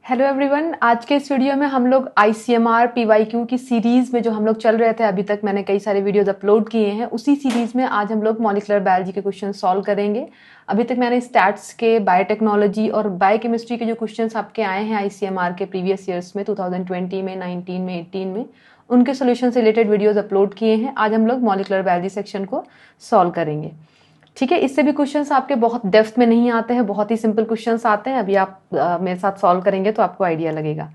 Hello everyone, आज के इस वीडियो में हम लोग ICMR PYQ की सीरीज में जो हम लोग चल रहे थे अभी तक, मैंने कई सारे वीडियोस अपलोड किए हैं, उसी सीरीज में आज हम लोग मॉलिक्यूलर बायोलॉजी के क्वेश्चन सॉल्व करेंगे। अभी तक मैंने स्टैट्स के, बायोटेक्नोलॉजी और बायोकेमिस्ट्री के जो क्वेश्चंस आपके आए हैं ICMR के प्रीवियस ईयर्स में 2020 में, 19 में, 18 में, उनके सोल्यूशन से रिलेटेड वीडियोज अपलोड किए हैं। आज हम लोग मॉलिक्यूलर बायोलॉजी सेक्शन को सॉल्व करेंगे। ठीक है, इससे भी क्वेश्चंस आपके बहुत डेप्थ में नहीं आते हैं, बहुत ही सिंपल क्वेश्चंस आते हैं। अभी आप मेरे साथ सॉल्व करेंगे तो आपको आइडिया लगेगा।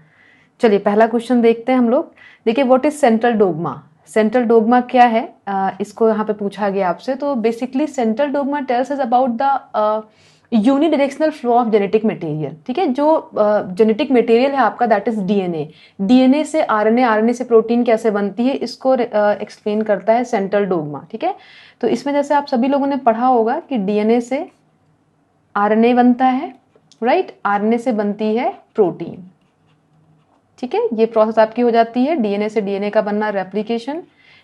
चलिए पहला क्वेश्चन देखते हैं हम लोग। देखिए, what is central dogma? Central dogma क्या है, इसको यहाँ पे पूछा गया आपसे। तो basically central dogma tells us about the unidirectional flow of genetic material. ठीक है, जो जेनेटिक मटेरियल है आपका, दैट इज डीएनए। डीएनए से आरएनए, आरएनए से प्रोटीन कैसे बनती है, इसको एक्सप्लेन करता है सेंट्रल डोग्मा। ठीक है, तो इसमें जैसे आप सभी लोगों ने पढ़ा होगा कि डीएनए से आरएनए बनता है, राइट। आरएनए से बनती है प्रोटीन। ठीक है, ये प्रोसेस आपकी हो जाती है। डीएनए से डीएनए का बनना रेप्लिकेशन,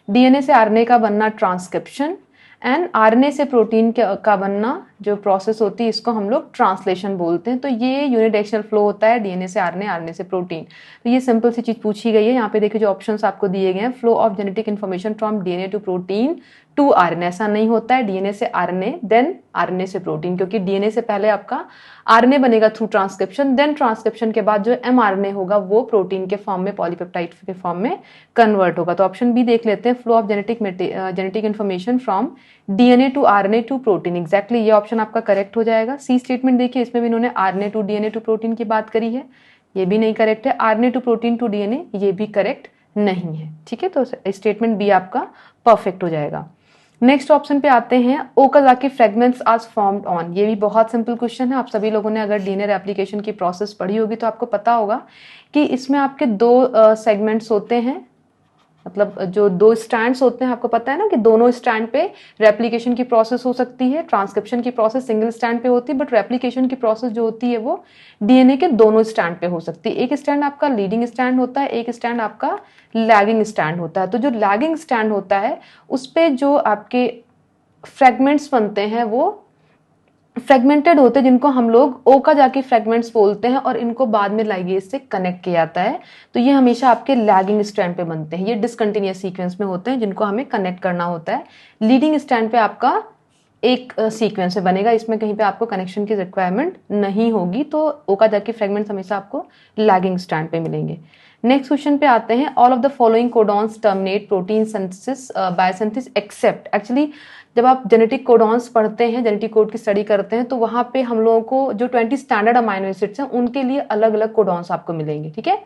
डीएनए से आरएनए का बनना ट्रांसक्रिप्शन, एंड आरएनए से प्रोटीन का बनना जो प्रोसेस होती है, इसको हम लोग ट्रांसलेशन बोलते हैं। तो ये यूनिडायरेक्शनल फ्लो होता है, डीएनए से आरएनए, आरएनए से प्रोटीन। तो ये सिंपल सी चीज पूछी गई है। यहाँ पे देखिए जो ऑप्शंस आपको दिए गए हैं, flow of genetic information from DNA to protein to RNA, ऐसा नहीं होता है डीएनए से आरएनए देन आरएनए से प्रोटीन, क्योंकि डीएनए से पहले आपका आरएनए बनेगा थ्रू ट्रांसक्रिप्शन, देन ट्रांसक्रिप्शन के बाद जो एमआरएनए होगा वो प्रोटीन के फॉर्म में, पॉलीपेप्टाइड के फॉर्म में कन्वर्ट होगा। तो ऑप्शन बी देख लेते हैं, flow of genetic information from DNA to RNA to protein. Exactly ये ऑप्शन आपका करेक्ट हो जाएगा। सी स्टेटमेंट देखिए, इसमें भी इन्होंने RNA to DNA to protein की बात करी है, ये भी नहीं करेक्ट है। RNA to protein to DNA, ये भी करेक्ट नहीं है। ठीक है, तो स्टेटमेंट बी आपका परफेक्ट हो जाएगा। नेक्स्ट ऑप्शन पे आते हैं, ओकाजाकी फ्रेगमेंट्स आज फॉर्म्ड ऑन। ये भी बहुत सिंपल क्वेश्चन है। आप सभी लोगों ने अगर डीएनए रेप्लिकेशन की प्रोसेस पढ़ी होगी तो आपको पता होगा कि इसमें आपके दो सेगमेंट्स होते हैं, मतलब जो दो स्ट्रैंड्स होते हैं। आपको पता है ना कि दोनों स्ट्रैंड पे रेप्लिकेशन की प्रोसेस हो सकती है, ट्रांसक्रिप्शन की प्रोसेस सिंगल स्ट्रैंड पे होती है, बट रेप्लिकेशन की प्रोसेस जो होती है वो डीएनए के दोनों स्ट्रैंड पे हो सकती है। एक स्ट्रैंड आपका लीडिंग स्ट्रैंड होता है, एक स्ट्रैंड आपका लैगिंग स्ट्रैंड होता है। तो जो लैगिंग स्ट्रैंड होता है उस पे जो आपके फ्रेगमेंट्स बनते हैं वो फ्रेगमेंटेड होते हैं, जिनको हम लोग ओकाजाकी फ्रेगमेंट्स बोलते हैं, और इनको बाद में लाइगेज से कनेक्ट किया जाता है। तो ये हमेशा आपके लैगिंग स्ट्रैंड पे बनते हैं। ये डिसकंटिन्यूअस सीक्वेंस में होते हैं जिनको हमें कनेक्ट करना होता है। लीडिंग स्ट्रैंड पे आपका एक सीक्वेंस में बनेगा, इसमें कहीं पे आपको कनेक्शन की रिक्वायरमेंट नहीं होगी। तो ओकाजाकी फ्रेगमेंट्स हमेशा आपको लैगिंग स्ट्रैंड पे मिलेंगे। नेक्स्ट क्वेश्चन पे आते हैं, all of the following codons terminate protein synthesis biosynthesis except. Actually जब आप जेनेटिक कोडॉन्स पढ़ते हैं, जेनेटिक कोड की स्टडी करते हैं, तो वहां पे हम लोगों को जो 20 स्टैंडर्ड अमाइनो एसिड्स हैं उनके लिए अलग अलग कोडॉन्स आपको मिलेंगे। ठीक है,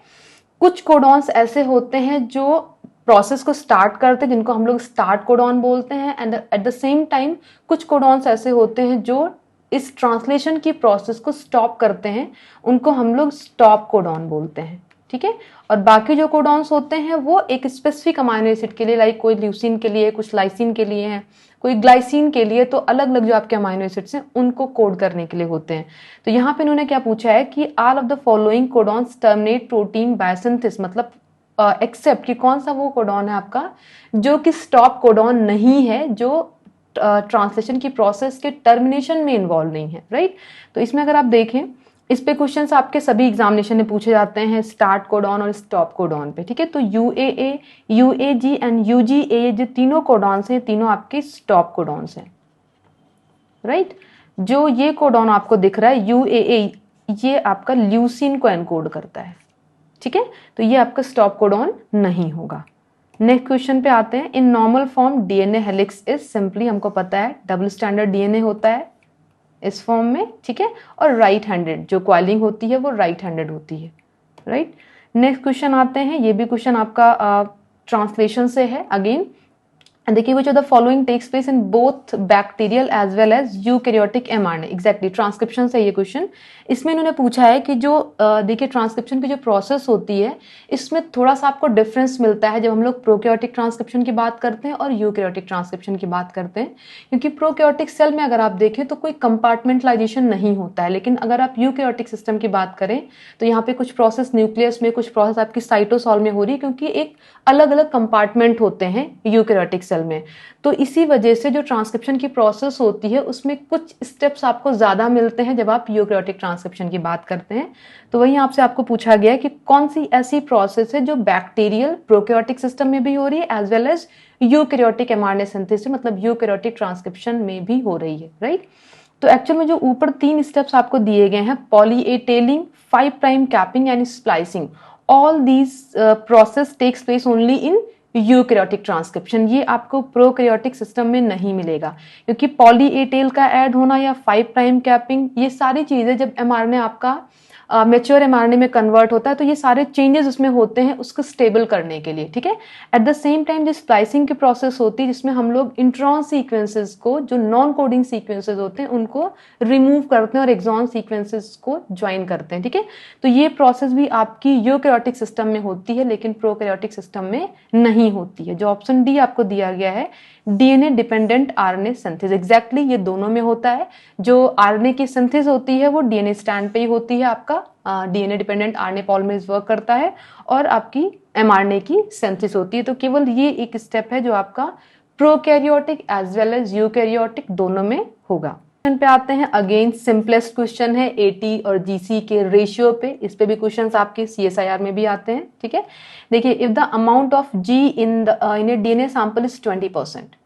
कुछ कोडॉन्स ऐसे होते हैं जो प्रोसेस को स्टार्ट करते हैं, जिनको हम लोग स्टार्ट कोडॉन बोलते हैं, and at the same time कुछ कोडॉन्स ऐसे होते हैं जो इस ट्रांसलेशन की प्रोसेस को स्टॉप करते हैं, उनको हम लोग स्टॉप कोडॉन बोलते हैं। ठीक है, और बाकी जो कोडॉन्स होते हैं वो एक स्पेसिफिक अमाइनो एसिड के लिए, लाइक कोई ल्यूसीन के लिए, कुछ लाइसिन के लिए है, कोई ग्लाइसिन के लिए, तो अलग अलग जो आपके अमाइनो एसिड्स हैं उनको कोड करने के लिए होते हैं। तो यहाँ पे इन्होंने क्या पूछा है कि all of the following codons terminate protein biosynthesis, मतलब एक्सेप्ट कि कौन सा वो कोडॉन है आपका जो कि स्टॉप कोडॉन नहीं है, जो ट्रांसलेशन की प्रोसेस के टर्मिनेशन में इन्वॉल्व नहीं है, राइट। तो इसमें अगर आप देखें, इस पे क्वेश्चंस आपके सभी एग्जामिनेशन में पूछे जाते हैं, स्टार्ट कोडॉन और स्टॉप कोडॉन पे। ठीक है, तो यूएए, यूएजी एंड यूजीए जो तीनों कोडॉन्स हैं, तीनों आपके स्टॉप कोडॉन्स हैं, राइट। जो ये कोडॉन आपको दिख रहा है यूएए, ये आपका ल्यूसीन को एनकोड करता है। ठीक है, तो ये आपका स्टॉप कोडॉन नहीं होगा। नेक्स्ट क्वेश्चन पे आते हैं, in normal form DNA helix is simply, हमको पता है डबल स्टैंडर्ड डीएनए होता है इस फॉर्म में। ठीक है, और राइट हैंडेड जो कॉइलिंग होती है वो राइट हैंडेड होती है, राइट। नेक्स्ट क्वेश्चन आते हैं, ये भी क्वेश्चन आपका ट्रांसलेशन से है अगेन। देखिए, which of the following takes place in both bacterial as well as eukaryotic mRNA. Exactly transcription से ये क्वेश्चन। इसमें इन्होंने पूछा है कि जो देखिए ट्रांसक्रिप्शन की जो प्रोसेस होती है, इसमें थोड़ा सा आपको डिफरेंस मिलता है जब हम लोग प्रोकैरियोटिक ट्रांसक्रिप्शन की बात करते हैं और यूकैरियोटिक ट्रांसक्रिप्शन की बात करते हैं। क्योंकि प्रोकैरियोटिक सेल में अगर आप देखें तो कोई कंपार्टमेंटलाइजेशन नहीं होता है, लेकिन अगर आप यूकैरियोटिक सिस्टम की बात करें तो यहाँ पे कुछ प्रोसेस न्यूक्लियस में, कुछ प्रोसेस आपकी साइटोसॉल में हो रही है, क्योंकि एक अलग अलग कंपार्टमेंट होते हैं यूकैरियोटिक सेल सेल में। तो इसी वजह से जो ट्रांसक्रिप्शन की प्रोसेस होती है उसमें कुछ स्टेप्स आपको ज्यादा मिलते हैं जब आप यूकैरियोटिक ट्रांसक्रिप्शन की बात करते हैं। तो वहीं आपसे आपको पूछा गया है कि कौन सी ऐसी प्रोसेस है जो बैक्टीरियल प्रोकैरियोटिक सिस्टम में भी हो रही है as well as eukaryotic mRNA synthesis मतलब यूकैरियोटिक ट्रांसक्रिप्शन में भी हो रही है, राइट। तो एक्चुअल में जो ऊपर 3 स्टेप्स आपको दिए गए हैं, poly A tailing, 5 prime capping and splicing, all these process takes place only in eukaryotic transcription. ये आपको प्रोकैरियोटिक सिस्टम में नहीं मिलेगा, क्योंकि पॉली ए टेल का ऐड होना या 5 प्राइम कैपिंग, ये सारी चीजें जब एमआरएनए आपका मेच्योर एमआरएनए में कन्वर्ट होता है तो ये सारे चेंजेस उसमें होते हैं उसको स्टेबल करने के लिए, ठीक है। एट द सेम टाइम जो स्प्लाइसिंग की प्रोसेस होती है जिसमें हम लोग इंट्रॉन सीक्वेंसेस को, जो नॉन कोडिंग सीक्वेंसेस होते हैं उनको रिमूव करते हैं और एक्सॉन सीक्वेंसेस को ज्वाइन करते हैं, ठीक है। तो ये प्रोसेस भी आपकी यूकैरियोटिक सिस्टम में होती है लेकिन प्रोकैरियोटिक सिस्टम में नहीं होती है। जो ऑप्शन डी आपको दिया गया है, DNA dependent RNA synthesis, exactly ये दोनों में होता है। जो आरएनए की सिंथेसिस होती है वो डीएनए स्टैंड पे ही होती है, आपका DNA dependent RNA polymerase work करता है, और आपकी एमआरएनए की सिंथेसिस होती है। तो केवल ये एक स्टेप है जो आपका prokaryotic as well as eukaryotic दोनों में होगा। पे आते हैं, अगेन सिंपलेस्ट क्वेश्चन है एटी और जीसी के रेशियो पे। इस पे भी क्वेश्चंस आपके सीएसआईआर में भी आते हैं, ठीक है। देखिए, if the amount of G in a DNA sample is 20%,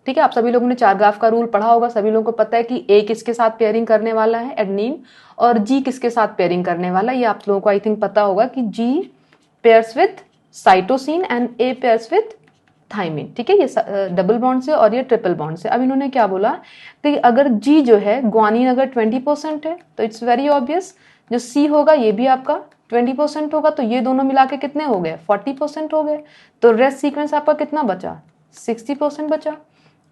ठीक है। आप सभी लोगों ने चारगाफ का रूल पढ़ा होगा, सभी लोगों को पता है कि ए किसके साथ पेयरिंग करने वाला है, एडेनिन, और जी किसके साथ पेयरिंग करने वाला है। ये आप लोगों को आई थिंक पता होगा कि G pairs with cytosine and A pairs with thymine, ठीक है। ये डबल बॉन्ड से और ये ट्रिपल बॉन्ड से। अब इन्होंने क्या बोला कि अगर जी जो है, ग्वानिन अगर 20% है तो इट्स वेरी ऑब्वियस जो सी होगा ये भी आपका 20% होगा, तो ये दोनों मिला के कितने हो गए, 40% हो गए। तो रेस्ट सीक्वेंस आपका कितना बचा, 60% बचा।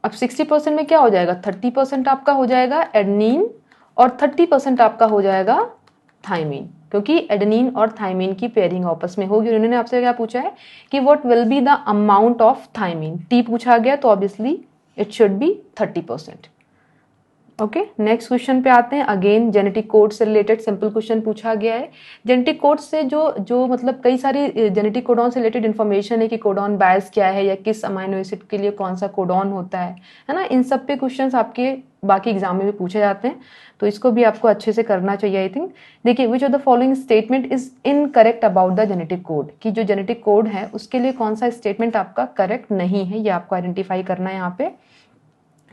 अब 60% में क्या हो जाएगा, 30% आपका हो जाएगा एडेनिन और 30% आपका हो जाएगा थाइमिन, क्योंकि एडेनिन और थाइमिन की पेयरिंग आपस में होगी। उन्होंने आपसे क्या पूछा है कि what will be the amount of thymine, T पूछा गया तो obviously it should be 30%। Okay, next question पे आते हैं। अगेन जेनेटिक कोड से रिलेटेड सिंपल क्वेश्चन पूछा गया है। जेनेटिक कोड से जो मतलब कई सारी जेनेटिक कोडॉन से रिलेटेड इन्फॉर्मेशन है कि कोडॉन बायस क्या है या किस अमाइनो एसिड के लिए कौन सा कोडॉन होता है ना, इन सब पे क्वेश्चंस आपके बाकी एग्जाम में भी पूछे जाते हैं, तो इसको भी आपको अच्छे से करना चाहिए आई थिंक। देखिए, which of the following statement is incorrect about the genetic code, कि जो जेनेटिक कोड है उसके लिए कौन सा स्टेटमेंट आपका करेक्ट नहीं है, ये आपको आइडेंटिफाई करना है। यहाँ पे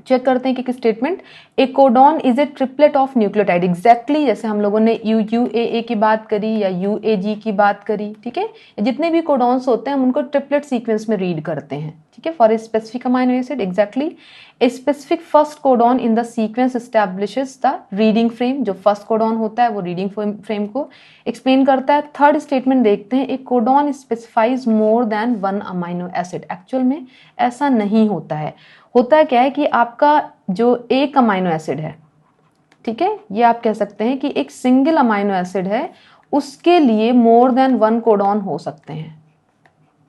चेक करते हैं कि statement, A codon is a triplet of nucleotide, exactly जैसे हम लोगों ने यूएए की बात करी या यूएजी की बात करी, ठीक है। जितने भी कोडॉन्स होते हैं हम उनको ट्रिपलेट सीक्वेंस में रीड करते हैं, ठीक है। For a specific amino acid, exactly a specific first codon in the sequence establishes the reading frame, जो फर्स्ट कोडॉन होता है वो रीडिंग फ्रेम को एक्सप्लेन करता है। थर्ड स्टेटमेंट देखते हैं, A codon specifies more than one amino acid, actual में ऐसा नहीं होता है। होता है क्या है कि आपका जो एक अमाइनो एसिड है, ठीक है, ये आप कह सकते हैं कि एक सिंगल अमाइनो एसिड है, उसके लिए मोर देन वन कोडॉन हो सकते हैं,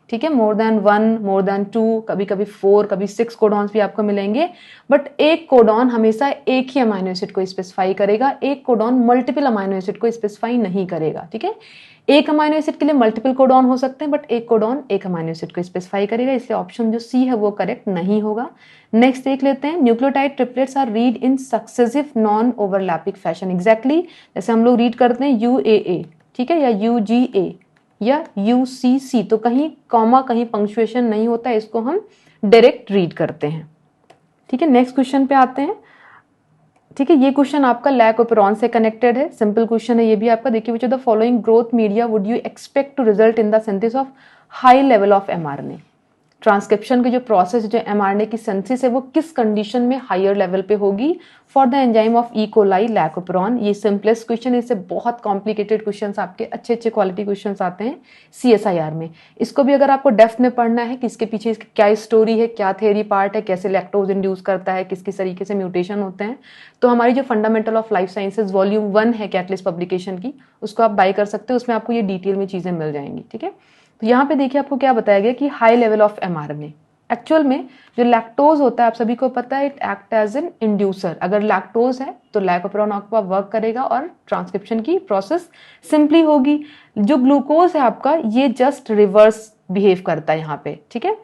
ठीक है। More than one, more than two, कभी कभी 4, कभी 6 कोडॉन्स भी आपको मिलेंगे, बट एक कोडॉन हमेशा एक ही अमाइनो एसिड को स्पेसिफाई करेगा, एक कोडॉन मल्टीपल अमाइनो एसिड को स्पेसिफाई नहीं करेगा, ठीक है। एक अमाइनो एसिड के लिए मल्टीपल कोडॉन हो सकते हैं, बट एक कोडॉन एक अमाइनो एसिड को स्पेसिफाई करेगा, इसलिए ऑप्शन जो सी है वो करेक्ट नहीं होगा। नेक्स्ट देख लेते हैं, nucleotide triplets are read in successive non overlapping fashion, exactly जैसे हम लोग रीड करते हैं यूएए, ठीक है, या यूजीए या यूसीसी, तो कहीं कॉमा कहीं पंक्चुएशन नहीं होता है, इसको हम डायरेक्ट रीड करते हैं, ठीक है। नेक्स्ट क्वेश्चन पे आते हैं, ठीक है। ये क्वेश्चन आपका लैकोपेरॉन से कनेक्टेड है, सिंपल क्वेश्चन है ये भी आपका। देखिए, which of the following growth media would you expect to result in the synthesis of high level of mRNA, transcription की जो प्रोसेस जो एमआरएनए की सिंथेसिस है वो किस कंडीशन में हायर लेवल पे होगी for the enzyme of E coli lac operon. ये सिंपलेस्ट क्वेश्चन है, इससे बहुत कॉम्प्लिकेटेड क्वेश्चंस आपके अच्छे क्वालिटी क्वेश्चंस आते हैं सीएसआईआर में। इसको भी अगर आपको डेप्थ में पढ़ना है कि इसके पीछे क्या स्टोरी है, क्या थ्योरी पार्ट है, कैसे लैक्टोज इंड्यूस करता है, किस किस तरीके से म्यूटेशन होते हैं, तो हमारी जो fundamental of life sciences volume 1 है कैटलिस्ट पब्लिकेशन की, उसको आप बाय कर सकते हो, उसमें आपको ये डिटेल में चीजें मिल जाएंगी, ठीक है। तो यहाँ पे देखिए आपको क्या बताया गया कि high level of mRNA, actual में जो लैक्टोज होता है आप सभी को पता है it act as an inducer. अगर लैक्टोज है तो लैकोपेरॉन आपका वर्क करेगा और ट्रांसक्रिप्शन की प्रोसेस सिंपली होगी। जो ग्लूकोज है आपका ये जस्ट रिवर्स बिहेव करता है यहाँ पे, ठीक है।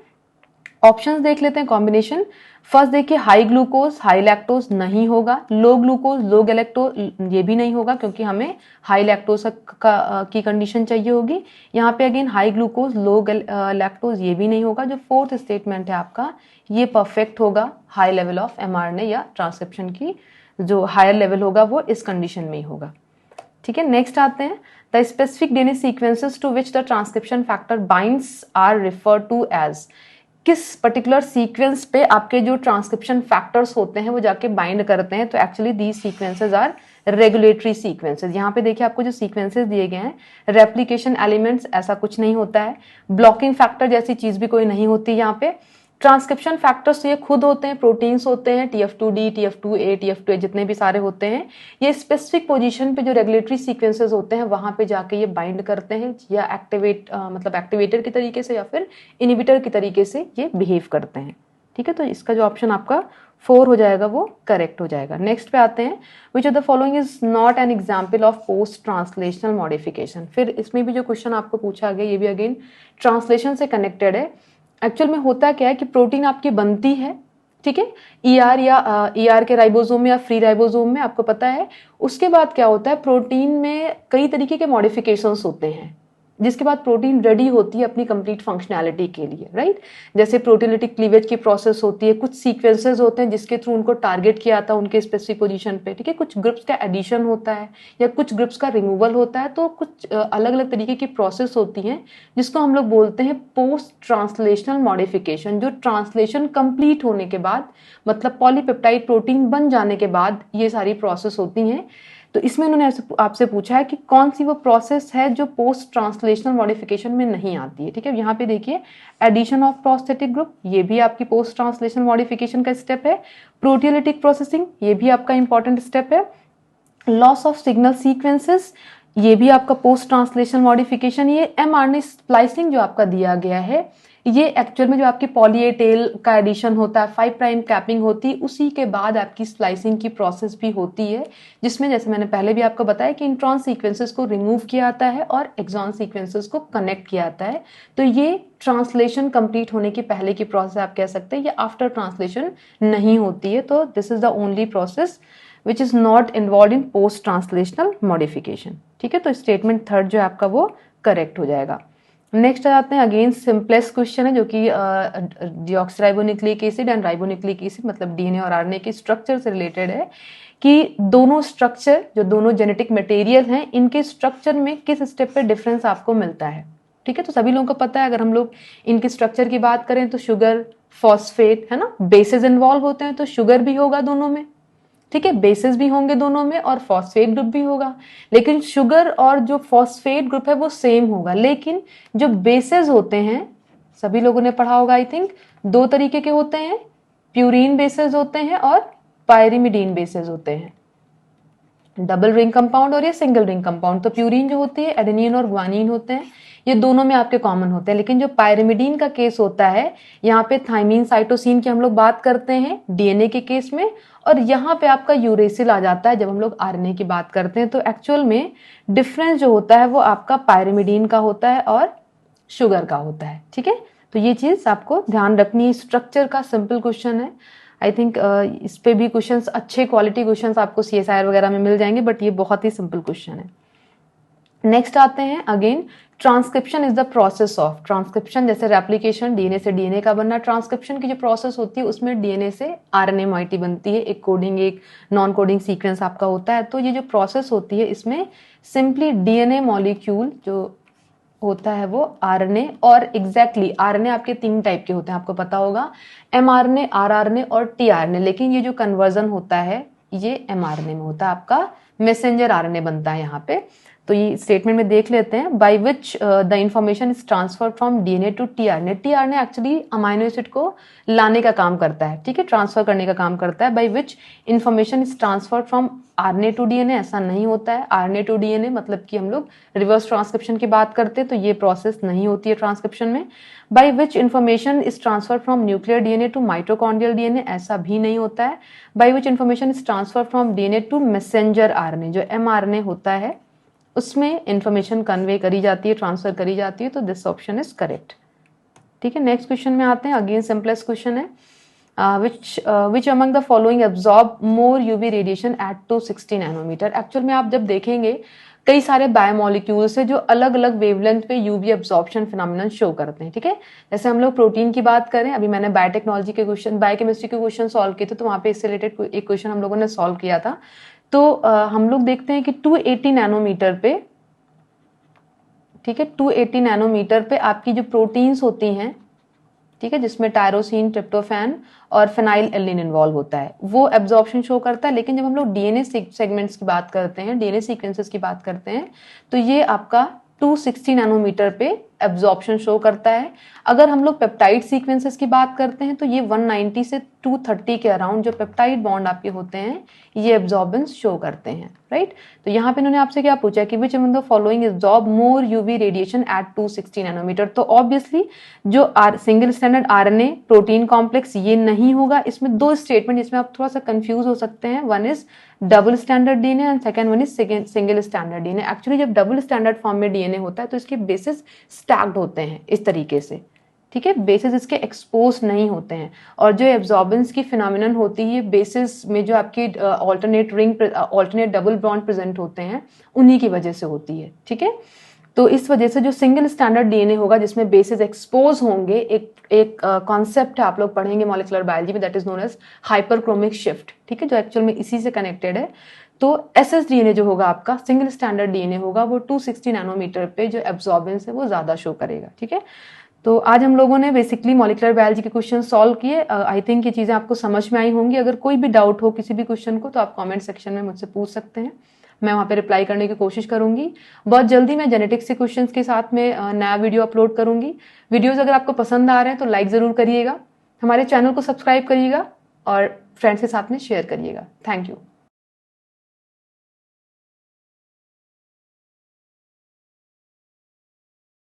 ऑप्शंस देख लेते हैं कॉम्बिनेशन। फर्स्ट देखिए, हाई ग्लूकोज हाई लैक्टोज नहीं होगा, लो ग्लूकोज लो गैलेक्टोज ये भी नहीं होगा क्योंकि हमें हाई लैक्टोज की कंडीशन चाहिए होगी। यहाँ पे अगेन हाई ग्लूकोज लो लैक्टोज ये भी नहीं होगा। जो फोर्थ स्टेटमेंट है आपका ये परफेक्ट होगा, हाई लेवल ऑफ mRNA या ट्रांसक्रिप्शन की जो हायर लेवल होगा वो इस कंडीशन में ही होगा। ठीक है, नेक्स्ट आते हैं, the specific DNA sequences to which the transcription factor binds are referred to as. किस पर्टिकुलर सीक्वेंस पे आपके जो ट्रांसक्रिप्शन फैक्टर्स होते हैं वो जाके बाइंड करते हैं, तो actually these sequences are regulatory sequences. यहाँ पे देखिए आपको जो सीक्वेंसेस दिए गए हैं, रेप्लिकेशन एलिमेंट्स ऐसा कुछ नहीं होता है, ब्लॉकिंग फैक्टर जैसी चीज भी कोई नहीं होती यहाँ पे। ट्रांसक्रिप्शन फैक्टर्स ये खुद होते हैं, प्रोटीन्स होते हैं, TF2D, TF2A, TF2A जितने भी सारे होते हैं, ये स्पेसिफिक पोजीशन पे जो रेगुलेटरी सीक्वेंसेस होते हैं वहां पे जाके ये बाइंड करते हैं या मतलब एक्टिवेटर के तरीके से या फिर इनिबिटर के तरीके से ये बिहेव करते हैं। ठीक है, तो इसका जो ऑप्शन आपका 4 हो जाएगा वो करेक्ट हो जाएगा। नेक्स्ट पे आते हैं, विच of the following is not an example of post translational modification. फिर इसमें भी जो क्वेश्चन आपको पूछा गया ये भी अगेन ट्रांसलेशन से कनेक्टेड है। एक्चुअल में होता क्या है कि प्रोटीन आपकी बनती है, ठीक है, ER या ER के राइबोसोम में या फ्री राइबोसोम में, आपको पता है। उसके बाद क्या होता है, प्रोटीन में कई तरीके के मॉडिफिकेशंस होते हैं जिसके बाद प्रोटीन रेडी होती है अपनी कंप्लीट फंक्शनैलिटी के लिए, राइट। जैसे प्रोटीलिटिक क्लीवेज की प्रोसेस होती है, कुछ सीक्वेंसेस होते हैं जिसके थ्रू उनको टारगेट किया जाता है उनके स्पेसिफिक पोजीशन पे, ठीक है। कुछ ग्रुप्स का एडिशन होता है या कुछ ग्रुप्स का रिमूवल होता है, तो कुछ अलग अलग तरीके की प्रोसेस होती हैं जिसको हम लोग बोलते हैं पोस्ट ट्रांसलेशनल मॉडिफिकेशन। जो ट्रांसलेशन कंप्लीट होने के बाद, मतलब पॉलीपेप्टाइड प्रोटीन बन जाने के बाद ये सारी प्रोसेस होती हैं। तो इसमें इन्होंने आपसे पूछा है कि कौन सी वो प्रोसेस है जो पोस्ट ट्रांसलेशनल मॉडिफिकेशन में नहीं आती है, ठीक है। यहाँ पे देखिए, एडिशन ऑफ प्रोस्थेटिक ग्रुप, ये भी आपकी पोस्ट ट्रांसलेशनल मॉडिफिकेशन का स्टेप है। प्रोटियोलिटिक प्रोसेसिंग, ये भी आपका इंपॉर्टेंट स्टेप है। लॉस ऑफ सिग्नल सीक्वेंसेस, ये भी आपका पोस्ट ट्रांसलेशनल मॉडिफिकेशन। ये mRNA स्प्लाइसिंग जो आपका दिया गया है, ये एक्चुअल में जो आपकी पॉली ए टेल का एडिशन होता है, 5 प्राइम कैपिंग होती है, उसी के बाद आपकी स्प्लाइसिंग की प्रोसेस भी होती है, जिसमें जैसे मैंने पहले भी आपको बताया कि इंट्रॉन सीक्वेंसेस को रिमूव किया जाता है और एक्सॉन सीक्वेंसेस को कनेक्ट किया जाता है। तो ये ट्रांसलेशन कंप्लीट होने की पहले की प्रोसेस आप कह सकते हैं, ये आफ्टर ट्रांसलेशन नहीं होती है। तो this is the only process which is not involve in post translational modification, ठीक है। तो स्टेटमेंट थर्ड जो है आपका वो करेक्ट हो जाएगा। नेक्स्ट आते हैं, अगेन सिंपलेस्ट क्वेश्चन है जो कि deoxyribonucleic acid and ribonucleic acid मतलब डीएनए और आरएनए के स्ट्रक्चर से रिलेटेड है कि दोनों स्ट्रक्चर, जो दोनों जेनेटिक मटेरियल हैं, इनके स्ट्रक्चर में किस स्टेप पे डिफरेंस आपको मिलता है, ठीक है। तो सभी लोगों को पता है, अगर हम लोग इनके स्ट्रक्चर की बात करें तो शुगर, फॉस्फेट, है ना, बेसिस इन्वॉल्व होते हैं, तो शुगर भी होगा दोनों में, ठीक है, बेसिस भी होंगे दोनों में और फॉस्फेट ग्रुप भी होगा। लेकिन शुगर और जो फॉस्फेट ग्रुप है वो सेम होगा, लेकिन जो बेसिस होते हैं, सभी लोगों ने पढ़ा होगा आई थिंक, 2 तरीके के होते हैं, प्यूरीन बेसिस होते हैं और पायरिमिडीन बेसिस होते हैं, डबल रिंग कंपाउंड और ये सिंगल रिंग कंपाउंड। तो प्यूरीन जो होती है, एडेनिन और ग्वानिन होते हैं, ये दोनों में आपके कॉमन होते हैं। लेकिन जो पायरिमिडीन का केस होता है, यहाँ पे थाइमीन साइटोसिन की हम लोग बात करते हैं डीएनए के केस में, और यहाँ पे आपका यूरेसिल आ जाता है जब हम लोग आरएनए की बात करते हैं। तो एक्चुअल में डिफरेंस जो होता है वो आपका पायरिमिडीन का होता है और शुगर का होता है, ठीक है। तो ये चीज आपको ध्यान रखनी है। स्ट्रक्चर का सिंपल क्वेश्चन है, आई थिंक इस पे भी क्वेश्चंस, अच्छे क्वालिटी क्वेश्चंस आपको CSIR वगैरह में मिल जाएंगे, बट ये बहुत ही सिंपल क्वेश्चन है। नेक्स्ट आते हैं, again transcription is the process of, transcription जैसे रेप्लिकेशन, डीएनए से डीएनए का बनना, ट्रांसक्रिप्शन की जो प्रोसेस होती है उसमें डीएनए से आरएनए मॉइटी बनती है, एक कोडिंग एक नॉन कोडिंग सीक्वेंस आपका होता है। तो ये जो प्रोसेस होती है इसमें सिंपली डीएनए मॉलिक्यूल जो होता है वो आरएनए, और एग्जैक्टली आरएनए आपके 3 टाइप के होते हैं, आपको पता होगा, mRNA, rRNA और tRNA। लेकिन ये जो कन्वर्जन होता है ये mRNA में होता है, आपका मैसेंजर आरएनए बनता है यहाँ पे। तो ये स्टेटमेंट में देख लेते हैं, by which the information is transfer from DNA to tRNA. TRNA actually amino acid को लाने का काम करता है, ठीक है, ट्रांसफर करने का काम करता है। By which information is transfer from RNA to DNA, ऐसा नहीं होता है। आरएनए टू डीएनए मतलब कि हम लोग रिवर्स ट्रांसक्रिप्शन की बात करते हैं, तो ये प्रोसेस नहीं होती है ट्रांसक्रिप्शन में। By which information is transfer from nuclear DNA to mitochondrial DNA, ऐसा भी नहीं होता है। By which information is transfer from DNA to messenger RNA, जो mRNA होता है उसमें इंफॉर्मेशन कन्वे करी जाती है, ट्रांसफर करी जाती है। तो दिस ऑप्शन इज करेक्ट, ठीक है, नेक्स्ट क्वेश्चन में आते हैं। अगेन सिंपलेस्ट क्वेश्चन है, which among the following absorb more UV radiation at 260 nanometre. Actual में आप जब देखेंगे कई सारे बायोमोलिक्यूल्स है जो अलग अलग वेवलेंथ पे यूवी एब्जॉर्प्शन फिनोमिनन शो करते हैं। ठीक है, जैसे हम लोग प्रोटीन की बात करें, अभी मैंने बायोटेक्नोलॉजी के क्वेश्चन, बायोकेमिस्ट्री के क्वेश्चन सॉल्व किए थे, तो वहां पे इससे रिलेटेड एक क्वेश्चन हम लोगों ने सॉल्व किया था। तो हम लोग देखते हैं कि 280 नैनोमीटर पे, ठीक है, 280 नैनोमीटर पे आपकी जो प्रोटीन्स होती हैं, ठीक है, जिसमें टायरोसिन, ट्रिप्टोफैन और फेनाइल एलिन इन्वॉल्व होता है, वो एब्जॉर्प्शन शो करता है। लेकिन जब हम लोग डीएनए सेगमेंट्स की बात करते हैं, डीएनए सीक्वेंसेस की बात करते हैं, तो ये आपका 260 नैनोमीटर पे एब्जॉर्प्शन शो करता है। अगर हम लोग पेप्टाइड सीक्वेंसेस की बात करते हैं तो ये 190 से 230 के अराउंड जो पेप्टाइड बॉन्ड आपके होते हैं ये एब्जॉर्बेंस शो करते हैं, राइट। तो यहाँ पे इन्होंने आपसे क्या पूछा कि which among the following absorb more UV radiation at 260 nanometre. तो ऑब्वियसली जो single standard RNA protein complex ये नहीं होगा। इसमें दो स्टेटमेंट जिसमें आप थोड़ा सा कंफ्यूज हो सकते हैं, one is double standard DNA and second one is single standard DNA. Actually जब डबल स्टैंडर्ड फॉर्म में डीएनए होता है तो इसके बेसिस स्टैक्ड होते हैं इस तरीके से, ठीक है, बेसिस इसके एक्सपोज नहीं होते हैं। और जो एब्जॉर्बेंस की फिनोमिनन होती है बेसिस में जो आपकी ऑल्टरनेट डबल बॉन्ड प्रेजेंट होते हैं उन्हीं की वजह से होती है, ठीक है। तो इस वजह से जो सिंगल स्टैंडर्ड डीएनए होगा जिसमें बेसिस एक्सपोज होंगे, एक कॉन्सेप्ट है आप लोग पढ़ेंगे मॉलिक्यूलर बायोलॉजी में, that is known as hyperchromic shift, ठीक है, जो एक्चुअल में इसी से कनेक्टेड है। तो एसएस डीएनए जो होगा आपका सिंगल स्टैंडर्ड डीएनए होगा वो 260 नैनोमीटर पे जो एब्जॉर्बेंस है वो ज्यादा शो करेगा, ठीक है। तो आज हम लोगों ने बेसिकली मॉलिक्यूलर बायोलॉजी के क्वेश्चन सॉल्व किए। आई थिंक ये चीजें आपको समझ में आई होंगी। अगर कोई भी डाउट हो किसी भी क्वेश्चन को तो आप कमेंट सेक्शन में मुझसे पूछ सकते हैं, मैं वहां पे रिप्लाई करने की कोशिश करूंगी। बहुत जल्दी मैं जेनेटिक्स के क्वेश्चंस के साथ में नया वीडियो अपलोड करूंगी। वीडियोस अगर आपको पसंद आ रहे हैं तो लाइक जरूर करिएगा, हमारे चैनल को सब्सक्राइब करिएगा और फ्रेंड्स के साथ में शेयर करिएगा। Thank you.